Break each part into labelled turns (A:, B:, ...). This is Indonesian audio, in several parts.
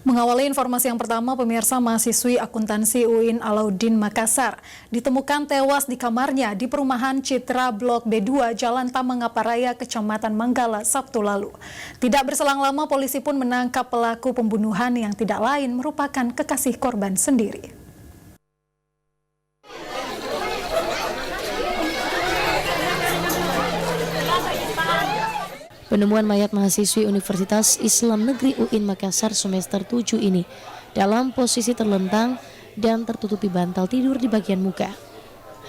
A: Mengawali informasi yang pertama, pemirsa, mahasiswi akuntansi UIN Alauddin Makassar ditemukan tewas di kamarnya di perumahan Citra Blok B2 Jalan Tamangaparaya, Kecamatan Manggala, Sabtu lalu. Tidak berselang lama, polisi pun menangkap pelaku pembunuhan yang tidak lain merupakan kekasih korban sendiri.
B: Penemuan mayat mahasiswi Universitas Islam Negeri UIN Makassar semester 7 ini dalam posisi terlentang dan tertutupi bantal tidur di bagian muka.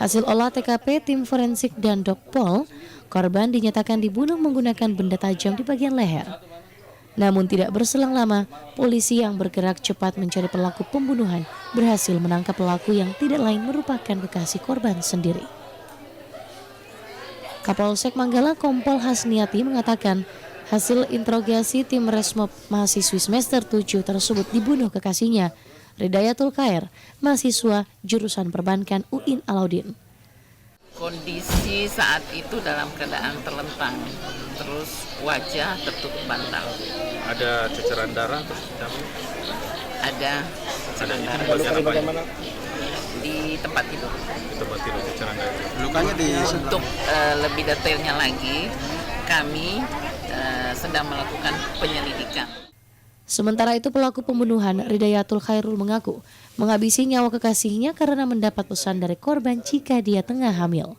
B: Hasil olah TKP tim forensik dan Dokpol, korban dinyatakan dibunuh menggunakan benda tajam di bagian leher. Namun tidak berselang lama, polisi yang bergerak cepat mencari pelaku pembunuhan berhasil menangkap pelaku yang tidak lain merupakan kekasih korban sendiri. Kapolsek Manggala Kompol Hasniati mengatakan hasil interogasi tim Resmob mahasiswi semester 7 tersebut dibunuh kekasihnya, Ridayatul Khair, mahasiswa jurusan perbankan UIN Alauddin.
C: Kondisi saat itu dalam keadaan terlentang, terus wajah tertutup bantal.
D: Ada ceceran darah terus
C: Ada ceceran darah.
D: Bagaimana?
C: Di tempat tidur.
D: Di tempat tidur ceceran darah.
E: Lukanya di
C: Untuk lebih detailnya lagi, kami sedang melakukan penyelidikan.
B: Sementara itu pelaku pembunuhan Ridayatul Khairul mengaku menghabisi nyawa kekasihnya karena mendapat pesan dari korban jika dia tengah hamil.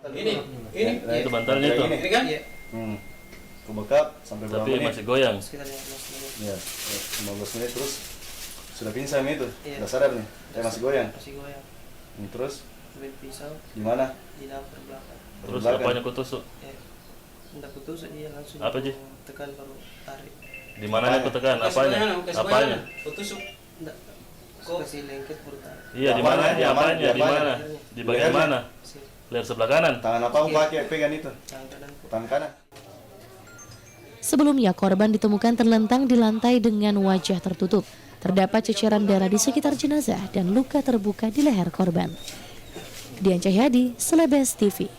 F: Ini
D: Itu bantalnya itu.
F: ini kan?
E: Kebekap sampai berapa
D: Tapi
E: menit?
D: masih goyang.
E: Ya, 15 menit terus sudah pingsan itu.
F: Iya.
E: Sudah sadar nih. Masih goyang.
F: Masih goyang.
E: Terus
F: Ambil pisau
E: di mana?
F: di dapur belakang.
D: Terus
E: Belakang.
D: apanya kutusuk?
F: Hendak putus dia langsung.
D: Apa, Ji?
F: Tekan baru tarik.
D: Di mananya aku tekan? Apanya? Apanya?
F: Putus. Enggak. Kok kasih lengket baru tarik.
D: Iya, di mana? Di apanya? Di mana? Di bagian mana?
F: Sini.
D: Leher sebelah kanan.
E: Tangan apa kamu pakai pegang itu?
F: Tangan kanan.
E: Tangan kanan.
B: Sebelumnya korban ditemukan terlentang di lantai dengan wajah tertutup. Terdapat ceceran darah di sekitar jenazah dan luka terbuka di leher korban. Dian Cahyadi, Celebes TV.